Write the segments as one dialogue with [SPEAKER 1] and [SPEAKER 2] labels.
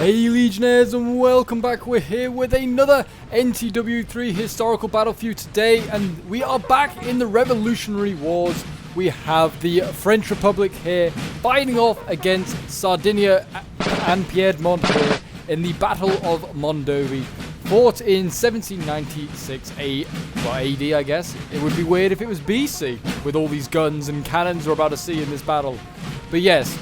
[SPEAKER 1] Hey Legionnaires, and welcome back. We're here with another NTW3 historical battle for you today, and we are back in the Revolutionary Wars. We have the French Republic here fighting off against Sardinia and Piedmont here in the Battle of Mondovi, fought in 1796 AD, I guess. It would be weird if it was BC, with all these guns and cannons we're about to see in this battle. But yes,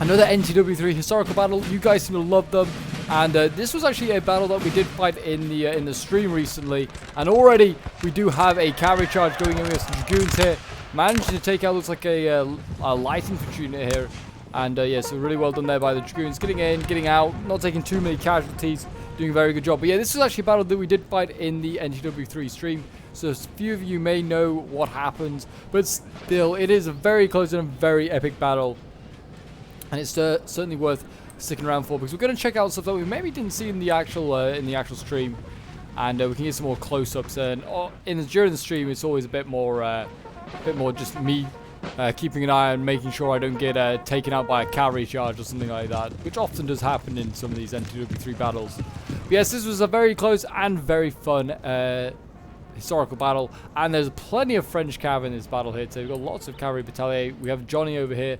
[SPEAKER 1] another NTW3 historical battle. You guys seem to love them, and this was actually a battle that we did fight in the stream recently, and already we do have a cavalry charge going in with some dragoons here, managing to take out, looks like a light infantry unit here, and yeah, so really well done there by the dragoons, getting in, getting out, not taking too many casualties, doing a very good job. But yeah, this is actually a battle that we did fight in the NTW3 stream, so a few of you may know what happens, but still, it is a very close and a very epic battle. And it's certainly worth sticking around for, because we're going to check out stuff that we maybe didn't see in the actual stream, and we can get some more close-ups. And during the stream, it's always a bit more just me keeping an eye on making sure I don't get taken out by a cavalry charge or something like that, which often does happen in some of these NTW3 battles. But yes, this was a very close and very fun historical battle, and there's plenty of French cav in this battle here too. We've got lots of cavalry battalion. We have Johnny over here,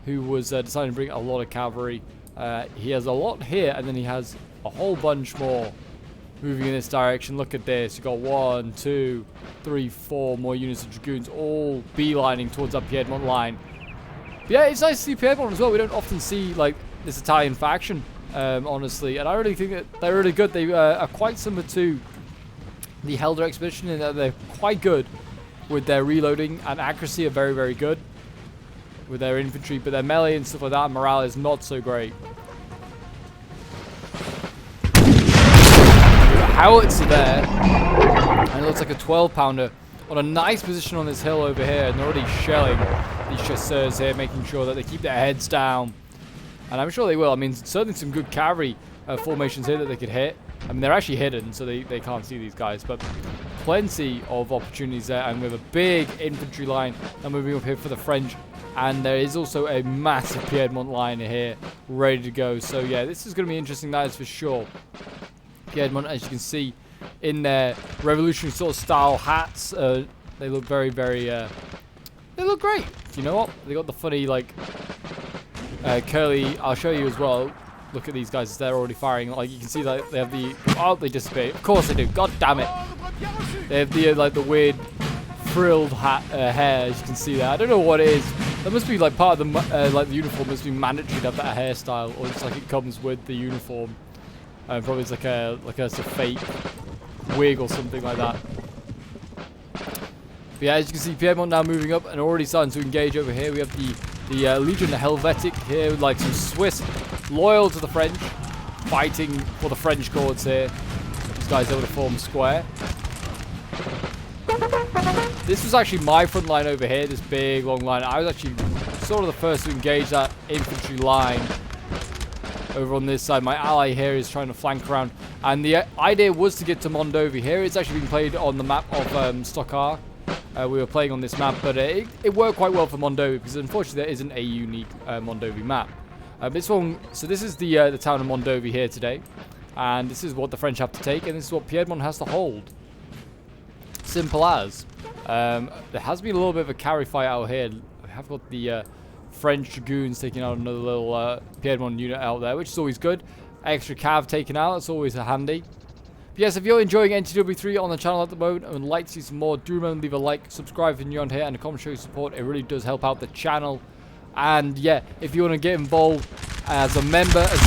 [SPEAKER 1] who was deciding to bring a lot of cavalry. He has a lot here, and then he has a whole bunch more moving in this direction. Look at this. You've got 1, 2, 3, 4 more units of dragoons, all beelining towards that Piedmont line. But yeah, it's nice to see Piedmont as well. We don't often see like this Italian faction, honestly, and I really think that they're really good. They are quite similar to the Helder expedition in that they're quite good with their reloading, and accuracy are very, very good with their infantry, but their melee and stuff like that, morale is not so great. Howitzer there, and it looks like a 12-pounder on a nice position on this hill over here, and they're already shelling these chasseurs here, making sure that they keep their heads down, and I'm sure they will. I mean, certainly some good cavalry formations here that they could hit. I mean, they're actually hidden, so they can't see these guys, but plenty of opportunities there, and we have a big infantry line and moving up here for the French. And there is also a massive Piedmont line here ready to go. So yeah, this is going to be interesting, that is for sure. Piedmont, as you can see, in their revolutionary sort of style hats, they look very, very, they look great. You know what? They got the funny, like, curly, I'll show you as well. Look at these guys, they're already firing. Like, you can see that they have the, oh, they disappear. Of course they do, god damn it. They have the, like, the weird frilled hat, hair, as you can see there. I don't know what it is. That must be like part of the like the uniform must be mandatory to have that hairstyle, or it's like it comes with the uniform. Probably it's like a fake wig or something like that. But yeah, as you can see, Piedmont now moving up and already starting to engage over here. We have the Legion Helvetic here, with like some Swiss loyal to the French, fighting for the French cause here. These guys able to form square. This was actually my front line over here, this big long line. I was actually sort of the first to engage that infantry line over on this side. My ally here is trying to flank around, and the idea was to get to Mondovi. Here it's actually been played on the map of Stockar. We were playing on this map, but it worked quite well for Mondovi, because unfortunately there isn't a unique Mondovi map. This one, so this is the town of Mondovi here today, and this is what the French have to take, and this is what Piedmont has to hold. Simple as. There has been a little bit of a carry fight out here. We have got the French dragoons taking out another little Piedmont unit out there, which is always good. Extra cav taken out, that's always handy. But yes, if you're enjoying NTW3 on the channel at the moment and would like to see some more, do remember to leave a like, subscribe if you're new on here, and a comment show your support. It really does help out the channel. And yeah, if you want to get involved as a member and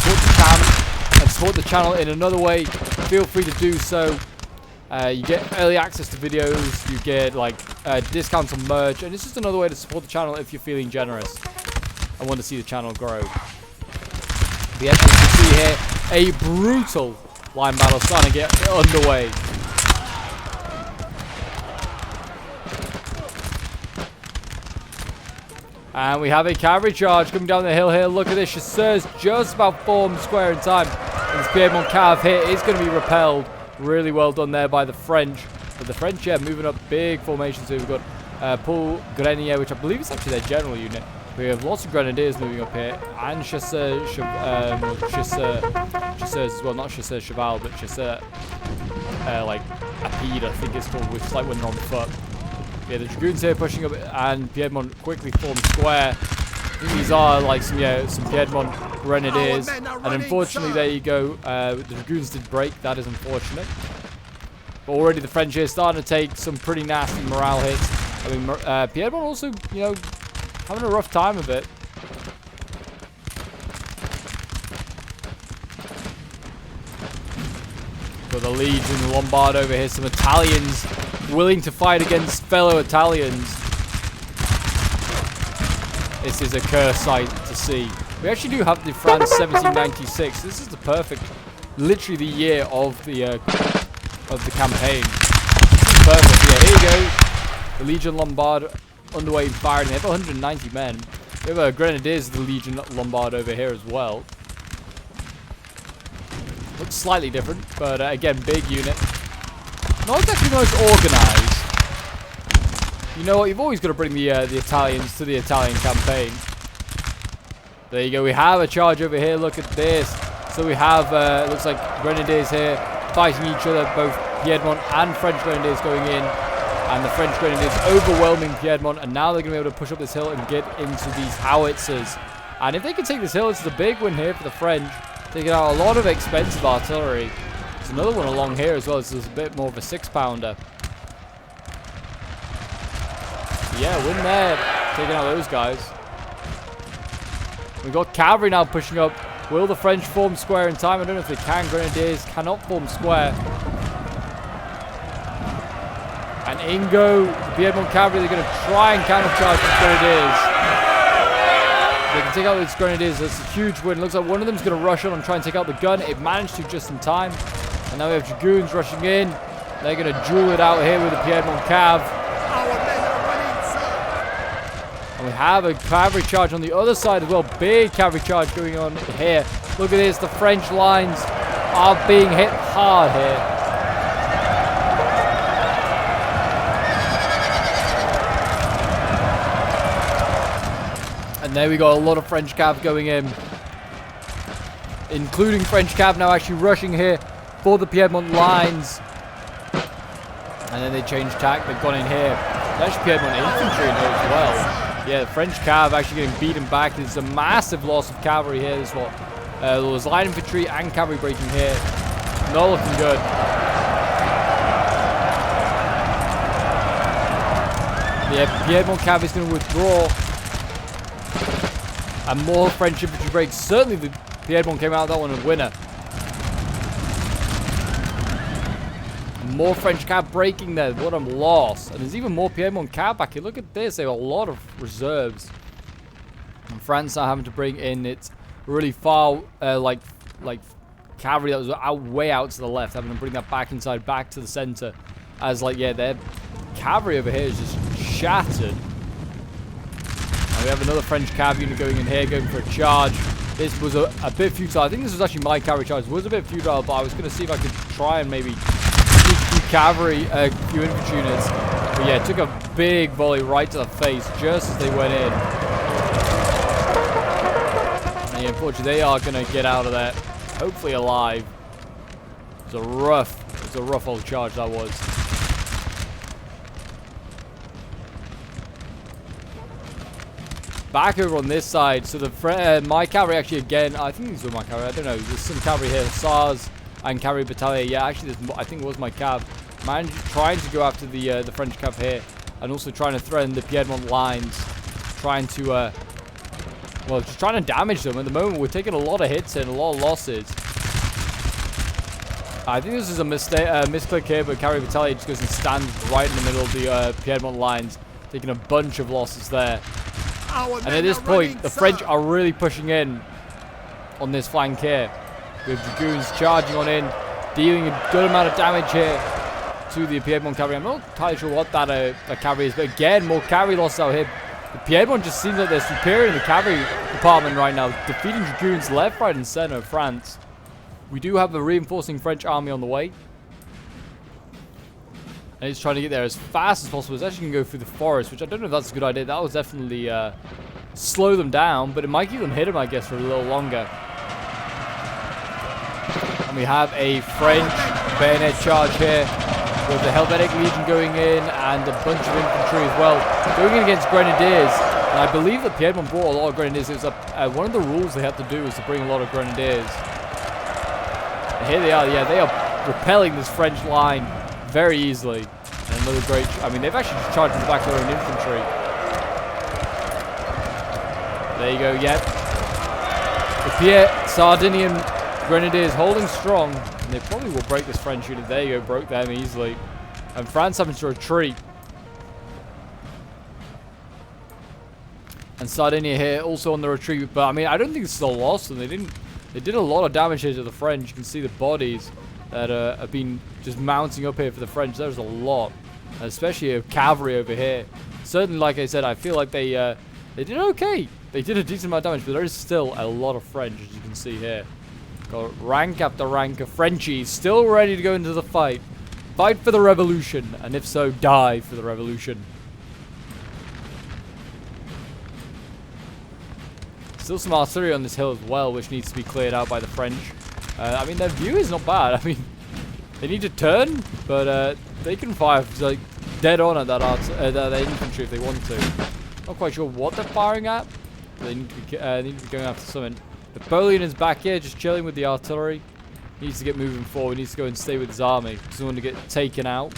[SPEAKER 1] support the channel in another way, feel free to do so. You get early access to videos, you get like discounts on merch, and it's just another way to support the channel if you're feeling generous and want to see the channel grow. But yes, as you can see here, a brutal line battle starting to get underway. And we have a cavalry charge coming down the hill here. Look at this, chasseurs just about formed square in time. And this Piedmont cav here is going to be repelled. Really well done there by the French. But the French, yeah, moving up big formations here. We've got Paul Grenier, which I believe is actually their general unit. We have lots of grenadiers moving up here, and chasseurs as well, not chasseurs cheval, but chasseurs, like Apede, I think it's called, which is like when they're on foot. Yeah, the dragoons here pushing up, and Piedmont quickly form square. I think these are like some Piedmont grenadiers, and unfortunately, there you go. The dragoons did break. That is unfortunate. But already the French here starting to take some pretty nasty morale hits. I mean, Piedmont also, having a rough time of it. Got the Legion, the Lombard over here. Some Italians willing to fight against fellow Italians. This is a cursed sight to see. We actually do have the France 1796. This is the perfect, literally the year of the campaign. Perfect. Yeah, here you go. The Legion Lombard underway and firing. They have 190 men. We have a Grenadiers of the Legion Lombard over here as well. Looks slightly different, but again, big unit. Not exactly the most organized. You know what? You've always got to bring the Italians to the Italian campaign. There you go. We have a charge over here. Look at this. So we have, looks like Grenadiers here fighting each other, both Piedmont and French Grenadiers going in. And the French Grenadiers overwhelming Piedmont, and now they're going to be able to push up this hill and get into these howitzers. And if they can take this hill, it's a big win here for the French. Taking out a lot of expensive artillery. There's another one along here as well. This is a bit more of a 6-pounder. Yeah, win there. Taking out those guys. We've got cavalry now pushing up. Will the French form square in time? I don't know if they can. Grenadiers cannot form square. And Ingo, the Piedmont cavalry, they're going to try and countercharge the Grenadiers. They can take out these Grenadiers. That's a huge win. Looks like one of them is going to rush on and try and take out the gun. It managed to just in time. And now we have Dragoons rushing in. They're going to duel it out here with the Piedmont Cav. And we have a cavalry charge on the other side as well. Big cavalry charge going on here. Look at this. The French lines are being hit hard here. And there we got a lot of French cav going in. Including French cav now actually rushing here for the Piedmont lines. And then they changed tack. They've gone in here. There's actually Piedmont infantry in here as well. Yeah, the French cav actually getting beaten back. There's a massive loss of cavalry here. There's what? There was light infantry and cavalry breaking here. Not looking good. Yeah, Piedmont cav is going to withdraw. And more French infantry breaks. Certainly the Piedmont came out of that one a winner. More French cav breaking there. What a loss. And there's even more Piedmont cav back here. Look at this. They have a lot of reserves. And France are having to bring in its really far, like cavalry that was way out to the left. Having to bring that back inside, back to the center. As like, yeah, their cavalry over here is just shattered. We have another French cav unit going in here, going for a charge. This was a bit futile. I think this was actually my cavalry charge. It was a bit futile, but I was going to see if I could try and maybe sneak a few cavalry, a few infantry units. But yeah, it took a big volley right to the face just as they went in. And yeah, unfortunately, they are going to get out of there, hopefully alive. It was a rough old charge that was. Back over on this side, so the my cavalry actually again, I think these were my cavalry, I don't know, there's some cavalry here, Hussars and cavalry battalion, yeah, actually I think it was my cav, trying to go after the French cav here, and also trying to threaten the Piedmont lines, trying to, well, just trying to damage them. At the moment, we're taking a lot of hits and a lot of losses. I think this is a mistake, misclick here, but cavalry battalion just goes and stands right in the middle of the Piedmont lines, taking a bunch of losses there. And at this point, the French are really pushing in on this flank here. With Dragoons charging on in, dealing a good amount of damage here to the Piedmont cavalry. I'm not entirely sure what that cavalry is, but again, more cavalry losses out here. The Piedmont just seems like they're superior in the cavalry department right now, defeating Dragoons left, right, and center of France. We do have a reinforcing French army on the way. And he's trying to get there as fast as possible. It's actually going to go through the forest, which I don't know if that's a good idea. That was definitely slow them down, but it might keep them hidden, I guess, for a little longer. And we have a French bayonet charge here with the Helvetic Legion going in and a bunch of infantry as well. Going in against Grenadiers. And I believe that PopeJohnPaul brought a lot of Grenadiers. It was one of the rules they had to do was to bring a lot of Grenadiers. And here they are. Yeah, they are repelling this French line very easily. And another great... I mean, they've actually just charged in the back of their own infantry. There you go, yep. The Sardinian Grenadiers holding strong. And they probably will break this French unit. There you go, broke them easily. And France having to retreat. And Sardinia here also on the retreat. But I mean, I don't think this is a loss. And they did a lot of damage here to the French. You can see the bodies that have been just mounting up here for the French. There's a lot. Especially cavalry over here. Certainly, like I said, I feel like they did okay. They did a decent amount of damage, but there is still a lot of French, as you can see here. Got rank after rank of Frenchies still ready to go into the fight. Fight for the revolution, and if so, die for the revolution. Still some artillery on this hill as well, which needs to be cleared out by the French. I mean, their view is not bad. I mean, they need to turn, but they can fire like dead on at that infantry if they want to. Not quite sure what they're firing at. They need to be going after something. Napoleon is back here, just chilling with the artillery. He needs to get moving forward. He needs to go and stay with his army. Doesn't want to get taken out.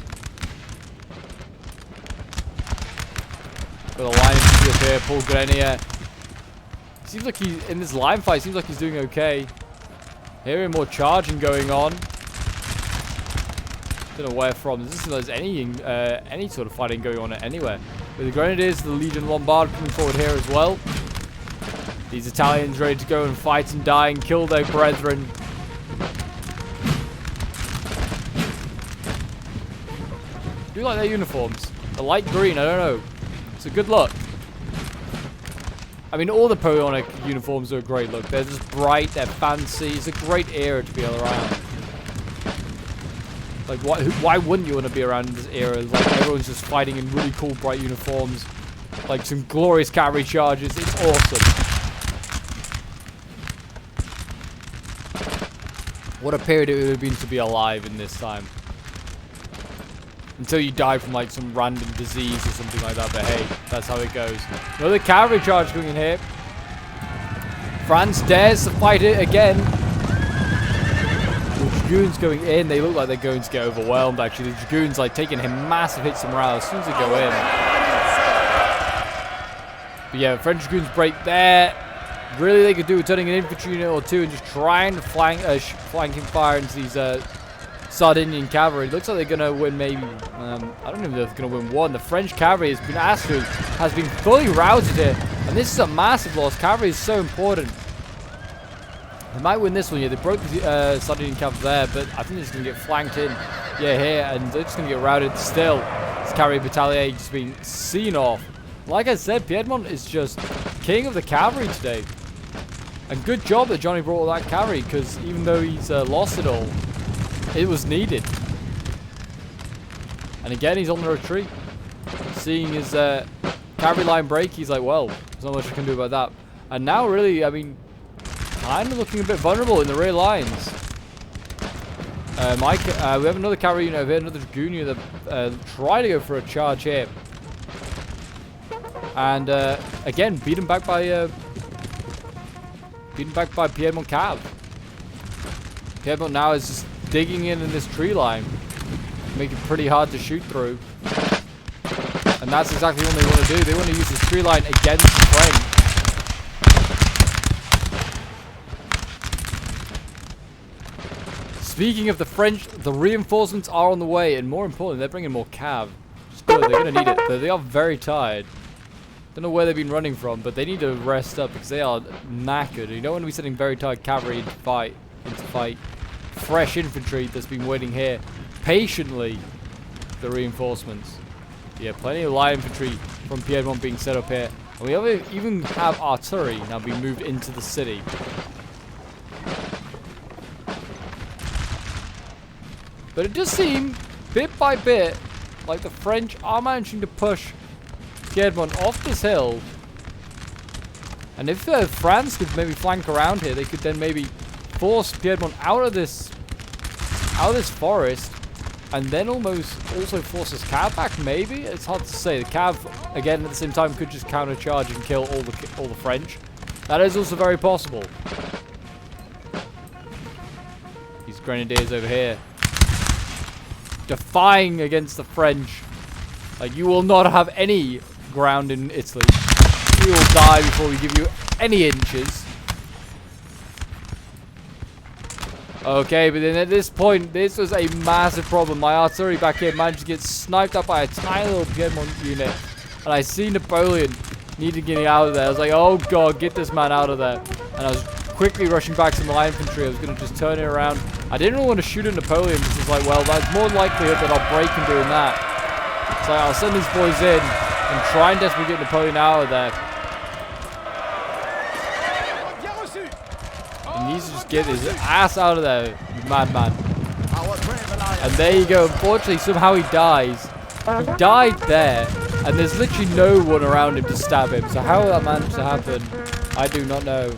[SPEAKER 1] Got a line infantry up here. Paul Grenier. Seems like he's in this line fight. Seems like he's doing okay. Hearing more charging going on. Don't know where from. There's any sort of fighting going on anywhere. With the Grenadiers, the Legion Lombard coming forward here as well. These Italians ready to go and fight and die and kill their brethren. I do like their uniforms. The light green, I don't know. It's a good look. I mean, all the Napoleonic uniforms are a great look. They're just bright, they're fancy. It's a great era to be around. Like, why wouldn't you want to be around in this era? Like, everyone's just fighting in really cool, bright uniforms. Like, some glorious cavalry charges. It's awesome. What a period it would have been to be alive in this time. Until you die from, like, some random disease or something like that. But, hey, that's how it goes. Another cavalry charge going in here. France dares to fight it again. The Dragoons going in. They look like they're going to get overwhelmed, actually. The Dragoons, like, taking him massive hits to morale as soon as they go in. But, yeah, French Dragoons break there. Really, they could do with turning an infantry unit or two and just trying to flanking fire into these Sardinian cavalry. It looks like they're going to win maybe, I don't know if they're going to win one. The French cavalry has been fully routed here. And this is a massive loss. Cavalry is so important. They might win this one. Yeah, they broke the Sardinian cavalry there, but I think they're just going to get flanked in. Yeah, here, and they're just going to get routed still. This cavalry battalion just being seen off. Like I said, PopeJohnPaul is just king of the cavalry today. And good job that Johnny brought all that cavalry, because even though he's lost it all, it was needed. And again, he's on the retreat. Seeing his cavalry line break, he's like, well, there's not much I can do about that. And now, really, I mean, kind of looking a bit vulnerable in the rear lines. We have another cavalry unit over here, another dragoon unit that try to go for a charge here. And again, beaten back by PopeJohnPaul Cav. PopeJohnPaul now is just digging in this tree line, making it pretty hard to shoot through. And that's exactly what they want to do. They want to use this tree line against the French. Speaking of the French, the reinforcements are on the way, and more importantly, they're bringing more cav. It's good. They're going to need it. They are very tired. Don't know where they've been running from, but they need to rest up because they are knackered. You don't want to be sending very tired cavalry into fight fresh infantry that's been waiting here patiently for the reinforcements. Yeah, plenty of light infantry from PopeJohnPaul being set up here. And we even have artillery now being moved into the city. But it does seem, bit by bit, like the French are managing to push PopeJohnPaul off this hill And if France could maybe flank around here, they could then maybe force Piedmont out of this forest, and then almost also force his cav back. Maybe it's hard to say. The cav again at the same time could just countercharge and kill all the French. That is also very possible. These grenadiers over here, defying against the French. Like, you will not have any ground in Italy. We will die before we give you any inches. Okay, but then at this point, this was a massive problem. My artillery back here managed to get sniped up by a tiny little Piedmont unit. And I see Napoleon needing to get out of there. I was like, oh god, get this man out of there. And I was quickly rushing back to my infantry. I was going to just turn it around. I didn't really want to shoot at Napoleon because it's like, well, that's more likelihood that I'll break him doing that. So I'll send these boys in and try and desperately get Napoleon out of there. He needs to just get his ass out of there, you madman. And there you go. Unfortunately, somehow he dies. He died there, and there's literally no one around him to stab him. So how that managed to happen, I do not know.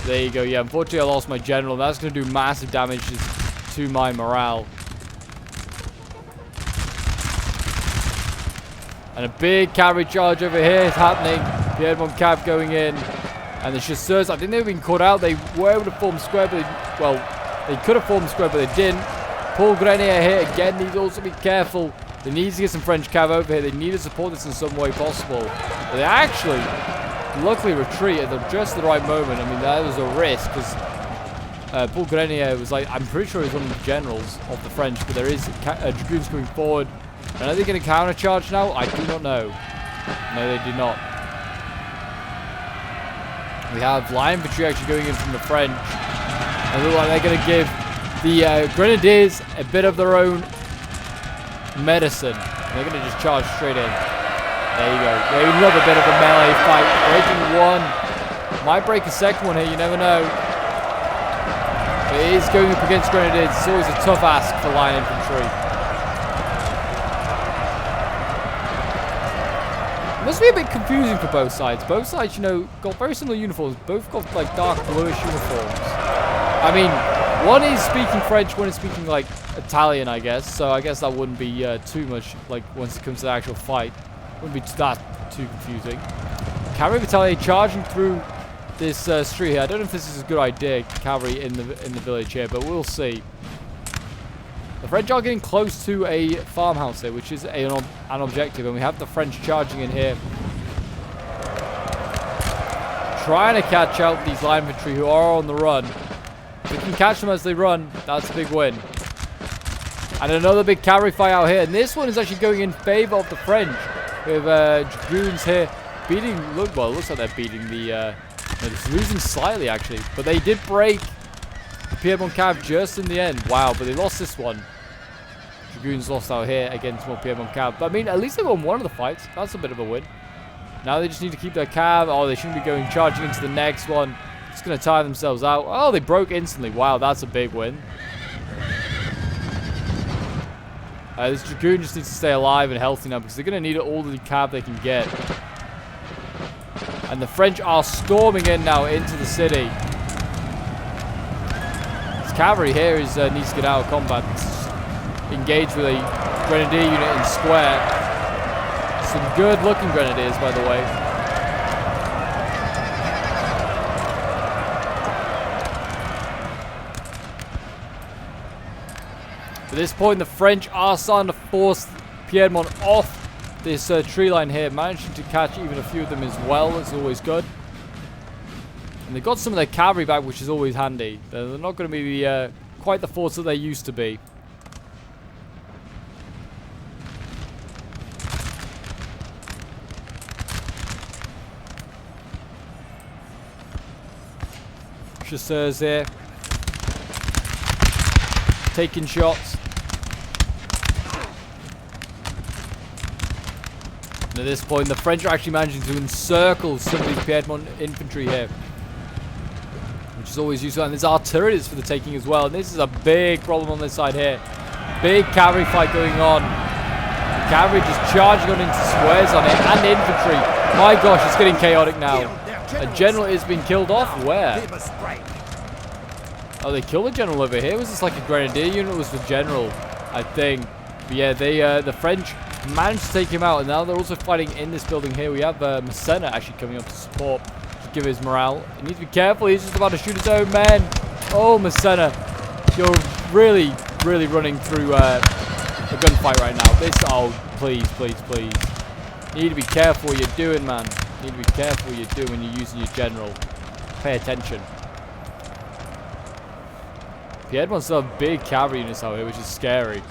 [SPEAKER 1] There you go. Yeah, unfortunately, I lost my general. That's going to do massive damage to my morale. And a big cavalry charge over here is happening. Piedmont cav going in. And the chasseurs, I think they've been caught out. They were able to form square, but they could have formed square, but they didn't. Paul Grenier here again needs to also be careful. They need to get some French cav over here. They need to support this in some way possible. But they actually, luckily, retreat at just the right moment. I mean, that was a risk because Paul Grenier was like, I'm pretty sure he's one of the generals of the French, but there is dragoons coming forward. And are they going to countercharge now? I do not know. No, they did not. We have light infantry actually going in from the French. And look like they're going to give the grenadiers a bit of their own medicine. They're going to just charge straight in. There you go. They love a bit of a melee fight. Breaking one. Might break a second one here, you never know. But it is going up against grenadiers. It's always a tough ask for light infantry. It must be a bit confusing for both sides. Both sides, you know, got very similar uniforms. Both got like dark bluish uniforms. I mean, one is speaking French, one is speaking like Italian, I guess. So I guess that wouldn't be too much, like once it comes to the actual fight. Wouldn't be that too confusing. Cavalry battalion charging through this street here. I don't know if this is a good idea, cavalry in the village here, but we'll see. The French are getting close to a farmhouse here, which is an objective, and we have the French charging in here. Trying to catch out these light infantry who are on the run. If we can catch them as they run, that's a big win. And another big cavalry fight out here, and this one is actually going in favor of the French. We have dragoons here beating, well, it looks like they're beating the, it's losing slightly actually, but they did break the Piedmont cav just in the end. Wow, but they lost this one. Dragoons lost out here against more Piedmont cav. But I mean, at least they won one of the fights. That's a bit of a win. Now they just need to keep their cav. Oh, they shouldn't be going charging into the next one. Just going to tire themselves out. Oh, they broke instantly. Wow, that's a big win. This dragoon just needs to stay alive and healthy now because they're going to need all the cav they can get. And the French are storming in now into the city. Cavalry here needs to get out of combat. Engage with a grenadier unit in square. Some good looking grenadiers, by the way. At this point, the French are starting to force Piedmont off this tree line here, managing to catch even a few of them as well. That's always good. And they've got some of their cavalry back, which is always handy. They're not going to be quite the force that they used to be. Chasseurs here. Taking shots. And at this point, the French are actually managing to encircle some of these Piedmont infantry here, which is always useful. And there's artillery that's for the taking as well. And this is a big problem on this side here. Big cavalry fight going on. The cavalry just charging on into squares on it, and infantry My gosh, it's getting chaotic now. A general is being killed off. Where? Oh, they killed a general over here. Was this like a grenadier unit? Or was the general? I think. But yeah, the French managed to take him out, and now they're also fighting in this building here. We have Massena actually coming up to support, to give his morale. He needs to be careful. He's just about to shoot his own men. Oh, Massena, you're really, really running through a gunfight right now. This, oh, please, please, please. You need to be careful what you're doing, man. You need to be careful what you're doing when you're using your general. Pay attention. Piedmont still have big cavalry units out here, which is scary.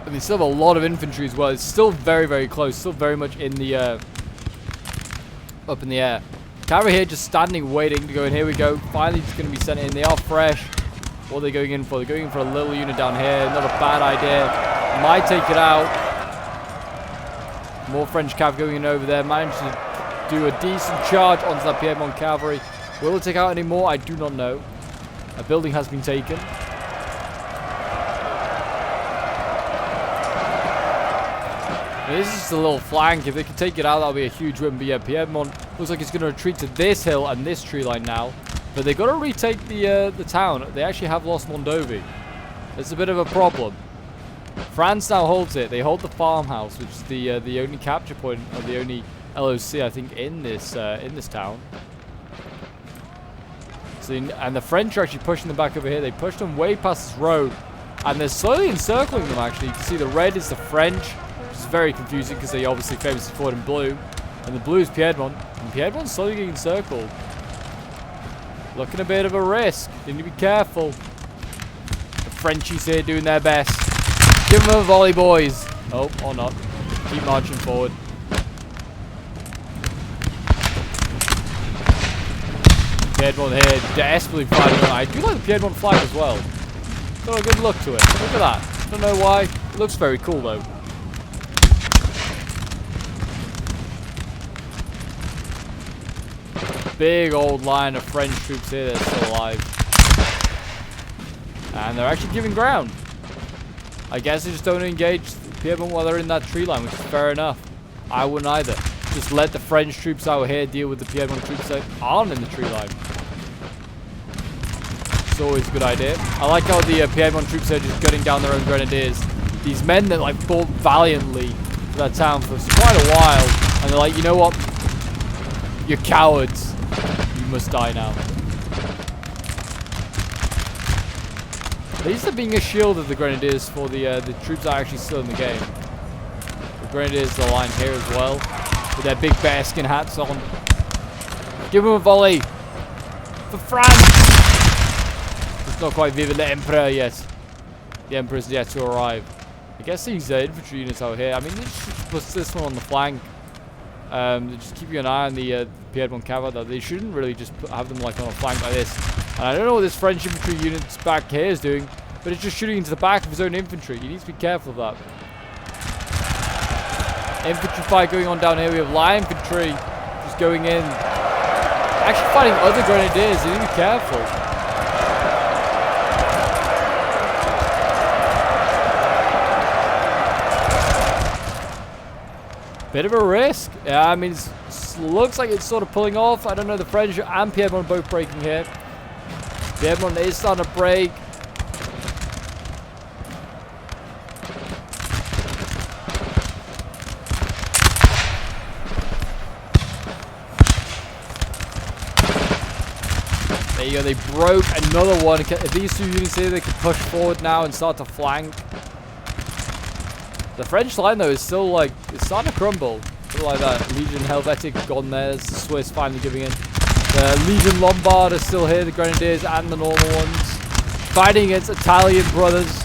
[SPEAKER 1] And they still have a lot of infantry as well. It's still very, very close. Still very much in the up in the air. Cavalry here just standing, waiting to go in. Here we go. Finally, just going to be sent in. They are fresh. What are they going in for? They're going in for a little unit down here. Not a bad idea. Might take it out. More French cav going in over there. Managed to do a decent charge onto that Piedmont cavalry. Will it take out any more? I do not know. A building has been taken. This is just a little flank. If they can take it out, that'll be a huge win. But yeah, Piedmont looks like it's going to retreat to this hill and this tree line now. But they've got to retake the town. They actually have lost Mondovi. It's a bit of a problem. France now holds it. They hold the farmhouse, which is the only capture point, or the only LOC, I think, in this town. So, and the French are actually pushing them back over here. They pushed them way past this road, and they're slowly encircling them, actually. You can see the red is the French, which is very confusing because they obviously famously fought in blue. And the blue is Piedmont. And Piedmont's slowly getting encircled. Looking a bit of a risk. You need to be careful. The Frenchies here doing their best. Give them a volley, boys. Oh, or not. Keep marching forward. Piedmont here desperately fighting on. I do like the Piedmont flag as well. Got a good look to it. Look at that. Don't know why. It looks very cool though. Big old line of French troops here that are still alive. And they're actually giving ground. I guess they just don't engage Piedmont while they're in that tree line, which is fair enough. I wouldn't either. Just let the French troops out here deal with the Piedmont troops that aren't in the tree line. It's always a good idea. I like how the Piedmont troops are just gutting down their own grenadiers. These men that like fought valiantly for that town for quite a while, and they're like, you know what? You're cowards. You must die now. They used to being a shield of the Grenadiers for the troops that are actually still in the game. The Grenadiers are lying here as well, with their big bearskin hats on. Give them a volley! For France! It's not quite Vive l'Empereur yet. The Emperor's yet to arrive. I guess these infantry units out here, I mean, they just put this one on the flank. Just keep an eye on the Piedmont cavalry, though. They shouldn't really just have them like on a flank like this. And I don't know what this French infantry unit's back here is doing, but it's just shooting into the back of his own infantry. He needs to be careful of that. Infantry fight going on down here. We have light infantry just going in. Actually fighting other grenadiers. You need to be careful. Bit of a risk. Yeah, I mean, it looks like it's sort of pulling off. I don't know, the French and Piedmont both breaking here. Piedmont is starting to break. There you go, they broke another one. If these two units here, they can push forward now and start to flank. The French line, though, is still like, it's starting to crumble. Something like that. Legion Helvetic gone there. There's the Swiss finally giving in. The Legion Lombard are still here, the Grenadiers and the normal ones. Fighting against Italian brothers.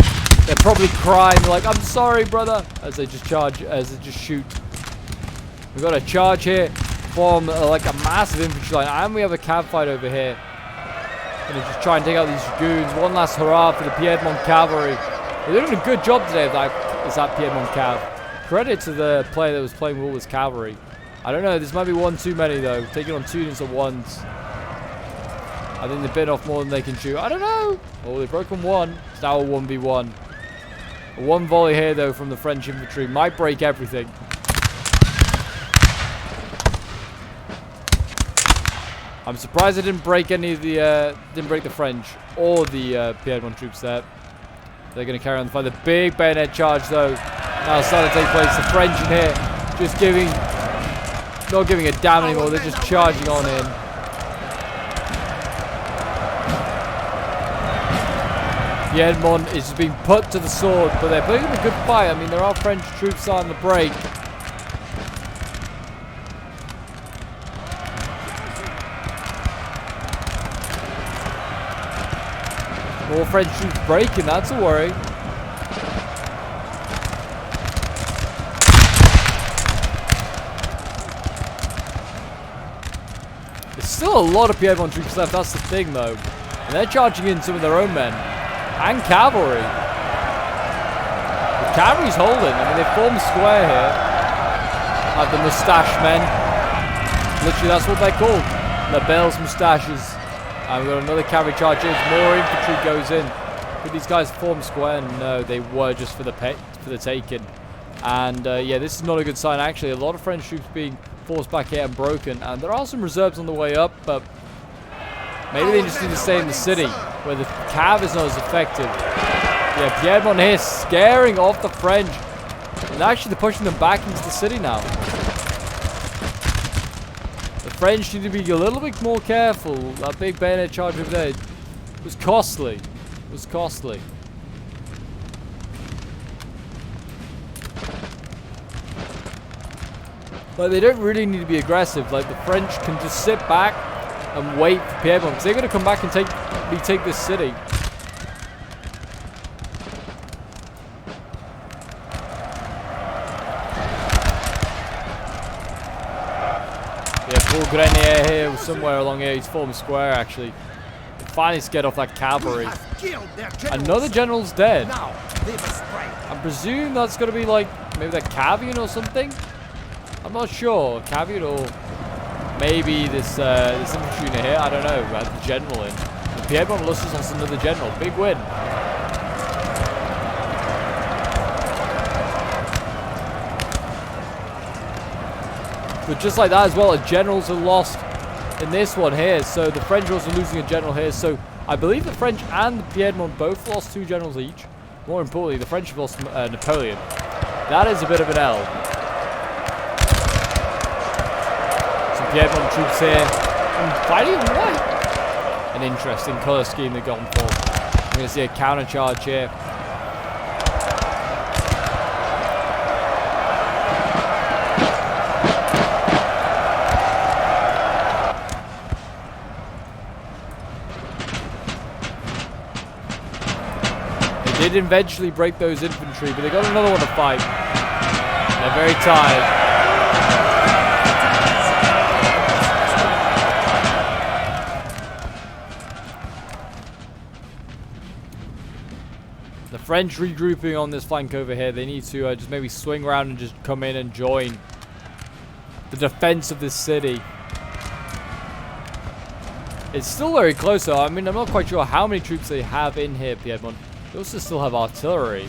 [SPEAKER 1] They're probably crying, they're like, I'm sorry, brother, as they just charge, as they just shoot. We've got a charge here from like a massive infantry line, and we have a cav fight over here. Gonna just try and take out these dragoons. One last hurrah for the Piedmont cavalry. They're doing a good job today of that. Is that Piedmont cav? Credit to the player that was playing Woolworth's cavalry. I don't know, this might be one too many though. Taking on 2 units at once. I think they've bitten off more than they can chew. I don't know. Oh, they've broken one. It's now a 1v1. A one volley here though from the French infantry might break everything. I'm surprised I didn't break any of the didn't break the French or the Piedmont troops there. They're going to carry on the fight. The big bayonet charge though now starting to take place. The French in here just not giving a damn anymore. They're just charging on in. Piedmont is just being put to the sword, but they're putting a good fight. I mean, there are French troops starting to break. More French troops breaking, that's a worry. There's still a lot of Piedmont troops left, that's the thing though. And they're charging in some of their own men. And cavalry. The cavalry's holding. I mean, they form a square here. Like the mustache men. Literally, that's what they're called. Labelle's mustaches. And we've got another cavalry charge in. More infantry goes in. Could these guys form square? No, they were just for the taking. And yeah, this is not a good sign. Actually, a lot of French troops being forced back here and broken. And there are some reserves on the way up, but maybe they just need to stay in the city where the cav is not as effective. Yeah, Piedmont here scaring off the French. And actually, they're pushing them back into the city now. The French need to be a little bit more careful. That big bayonet charge over there was costly. It was costly. Like, they don't really need to be aggressive. Like, the French can just sit back and wait for Piedmont, because they're going to come back and retake this city. Yeah, Paul Grenier here, somewhere along here. He's formed square, actually. They finally scared off that cavalry. Another general's dead. I presume that's going to be like, maybe that Cavian or something? I'm not sure. Cavian or maybe this infantry unit here. I don't know. We had the general in. The Piedmont loses on another general. Big win. But just like that as well, generals are lost in this one here. So the French are also losing a general here. So I believe the French and the Piedmont both lost 2 generals each. More importantly, the French have lost Napoleon. That is a bit of an L. Some Piedmont troops here. And fighting white. An interesting colour scheme they've gone for. I'm going to see a counter charge here. Did eventually break those infantry, but they got another one to fight. They're very tired. The French regrouping on this flank over here. They need to just maybe swing around and just come in and join the defense of this city. It's still very close though. I mean, I'm not quite sure how many troops they have in here, Piedmont. They also still have artillery.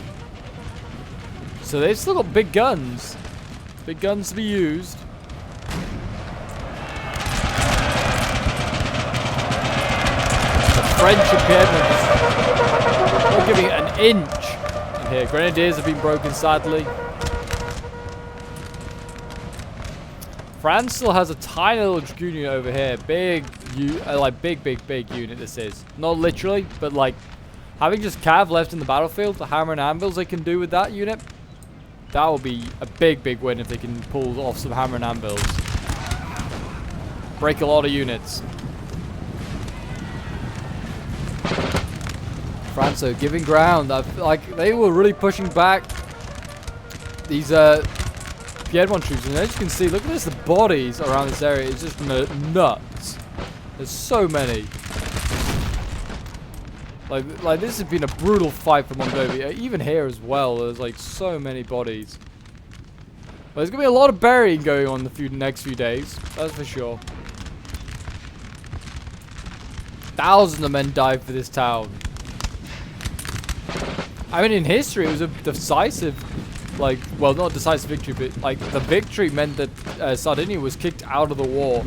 [SPEAKER 1] So they've still got big guns. Big guns to be used. The French and Piedmont just not giving it an inch in here. Grenadiers have been broken, sadly. France still has a tiny little dragoon unit over here. Big unit this is. Not literally, but like having just cav left in the battlefield, the hammer and anvils they can do with that unit, that will be a big win if they can pull off some hammer and anvils. Break a lot of units. France are giving ground. Like, they were really pushing back these Piedmont troops, and as you can see, look at this, the bodies around this area is just nuts. There's so many. Like this has been a brutal fight for Mondovi. Even here as well, there's like so many bodies. But there's gonna be a lot of burying going on the next few days. That's for sure. Thousands of men died for this town. I mean, in history, it was a decisive, like, well, not decisive victory, but like the victory meant that Sardinia was kicked out of the war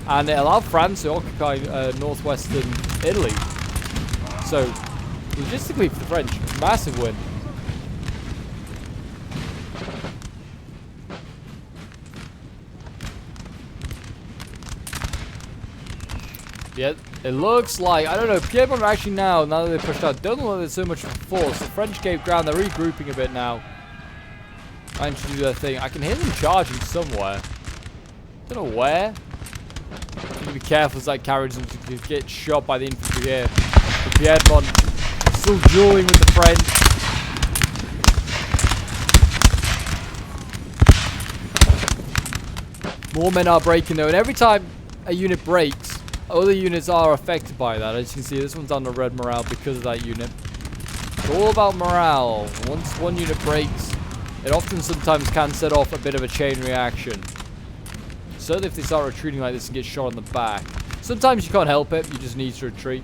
[SPEAKER 1] and it allowed France to occupy northwestern Italy. So, logistically for the French, massive win. Yeah, it looks like, I don't know, Piedmont are actually now that they pushed out, don't look like there's so much force. The French gave ground, they're regrouping a bit now. Trying to do their thing. I can hear them charging somewhere. Don't know where. You need to be careful as that carries them to get shot by the infantry here. The Piedmont still dueling with the French. More men are breaking though, and every time a unit breaks, other units are affected by that. As you can see, this one's on the red morale because of that unit. It's all about morale. Once one unit breaks, it often sometimes can set off a bit of a chain reaction. Certainly if they start retreating like this and get shot on the back. Sometimes you can't help it, you just need to retreat.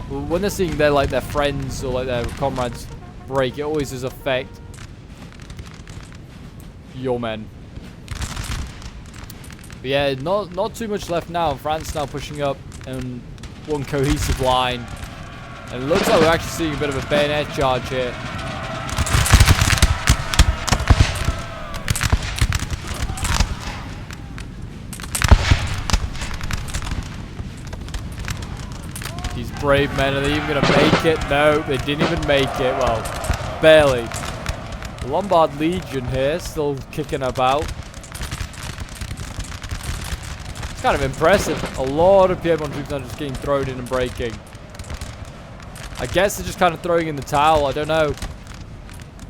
[SPEAKER 1] When they're seeing their friends or like their comrades break, it always does affect your men. But yeah, not too much left now. France now pushing up in one cohesive line. And it looks like we're actually seeing a bit of a bayonet charge here. These brave men, are they even going to make it? No, they didn't even make it. Well, barely. The Lombard Legion here, still kicking about. It's kind of impressive. A lot of Piedmont troops are just getting thrown in and breaking. I guess they're just kind of throwing in the towel. I don't know.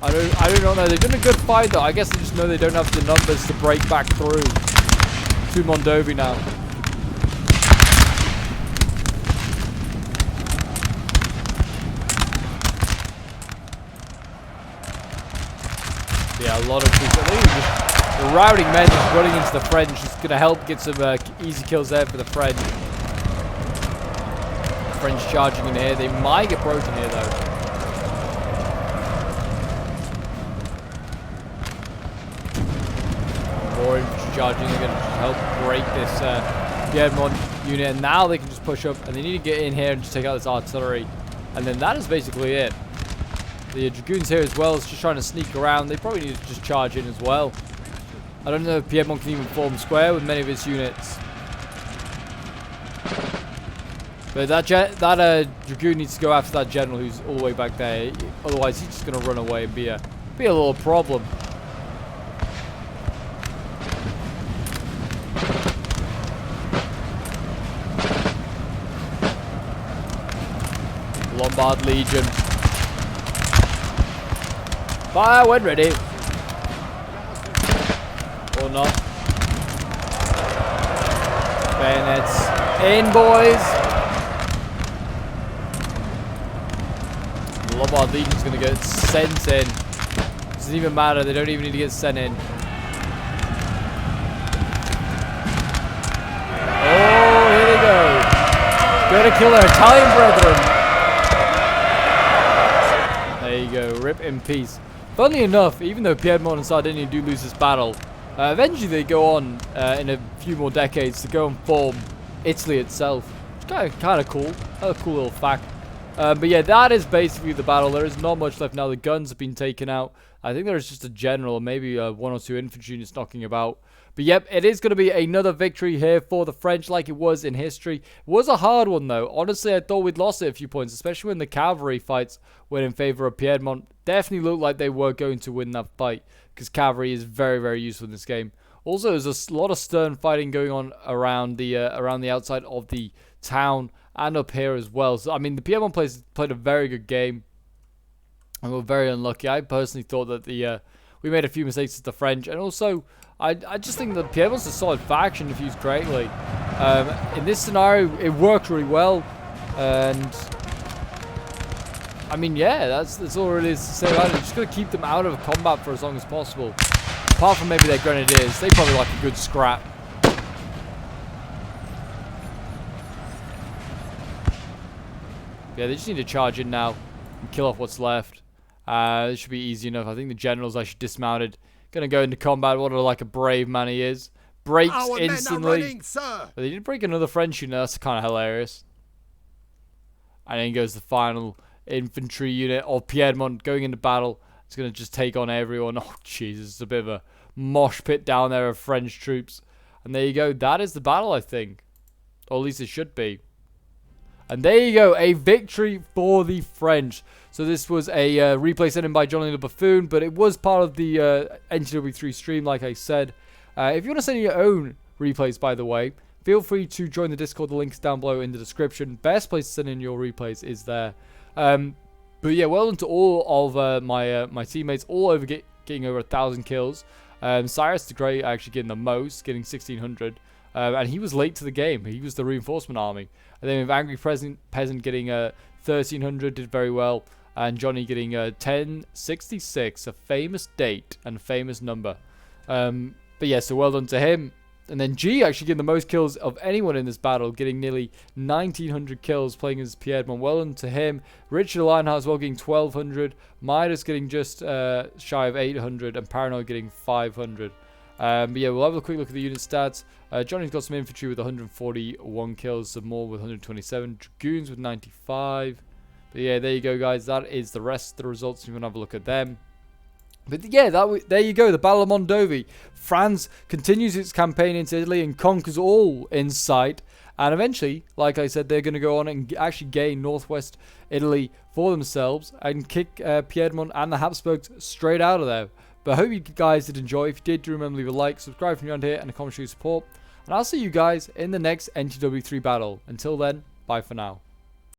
[SPEAKER 1] I don't know. They've done a good fight though. I guess they just know they don't have the numbers to break back through to Mondovi now. Yeah, a lot of troops. I think just the routing men just running into the French is going to help get some easy kills there for the French. French charging in here. They might get broken here though. More infantry charging. They're going to help break this Piedmont unit. And now they can just push up. And they need to get in here and just take out this artillery. And then that is basically it. The Dragoons here as well is just trying to sneak around. They probably need to just charge in as well. I don't know if Piedmont can even form square with many of his units. But that Dragoon needs to go after that general who's all the way back there. Otherwise, he's just going to run away and be a little problem. Lombard Legion. Fire when ready. Or not. Bayonets in, boys. The Lombard Legion's going to get sent in. Doesn't even matter. They don't even need to get sent in. Oh, here they go. Gonna kill their Italian brethren. There you go. Rip in peace. Funnily enough, even though Piedmont and Sardinia do lose this battle, eventually they go on in a few more decades to go and form Italy itself. It's kind of cool. A cool little fact. But yeah, that is basically the battle. There is not much left now. The guns have been taken out. I think there is just a general, maybe one or two infantry units knocking about. But yep, it is going to be another victory here for the French like it was in history. It was a hard one though. Honestly, I thought we'd lost it a few points, especially when the cavalry fights went in favor of Piedmont. Definitely looked like they were going to win that fight because cavalry is very, very useful in this game. Also, there's a lot of stern fighting going on around the outside of the town and up here as well. So, I mean, the Piedmont players played a very good game. And we're very unlucky. I personally thought that we made a few mistakes with the French. And also, I just think that Piedmont's a solid faction if used correctly. In this scenario, it worked really well. And, I mean, yeah, that's all it is to say about it. Just got to keep them out of combat for as long as possible. Apart from maybe their grenadiers. They probably like a good scrap. Yeah, they just need to charge in now and kill off what's left. This should be easy enough. I think the general's actually dismounted. Gonna go into combat. What like a brave man he is. breaks
[SPEAKER 2] Our
[SPEAKER 1] instantly.
[SPEAKER 2] men are running, sir.
[SPEAKER 1] But they did break another French unit. That's kind of hilarious. And then goes the final infantry unit of Piedmont going into battle. It's going to just take on everyone. Oh, Jesus. It's a bit of a mosh pit down there of French troops. And there you go. That is the battle, I think. Or at least it should be. And there you go. A victory for the French. So this was a replay sent in by Johnny the Buffoon. But it was part of the NTW3 stream, like I said. If you want to send in your own replays, by the way, feel free to join the Discord. The link's down below in the description. Best place to send in your replays is there. But yeah, well done to all of my teammates, all over getting over 1,000 kills. Cyrus the Great actually getting the most, getting 1,600. And he was late to the game. He was the reinforcement army. And then we have Angry Peasant getting 1,300, did very well. And Johnny getting 1066, a famous date and a famous number. But yeah, so well done to him. And then G actually getting the most kills of anyone in this battle, getting nearly 1,900 kills playing as Piedmont. Well done to him. Richard Lionheart as well getting 1,200. Midas getting just shy of 800. And Paranoid getting 500. But yeah, we'll have a quick look at the unit stats. Johnny's got some infantry with 141 kills. Some more with 127. Dragoons with 95. But yeah, there you go, guys. That is the rest of the results. You can have a look at them. But yeah, there you go, the Battle of Mondovi. France continues its campaign into Italy and conquers all in sight. And eventually, like I said, they're going to go on and actually gain northwest Italy for themselves and kick Piedmont and the Habsburgs straight out of there. But I hope you guys did enjoy. If you did, do remember to leave a like, subscribe if you're around here, and a comment show your support. And I'll see you guys in the next NTW3 battle. Until then, bye for now.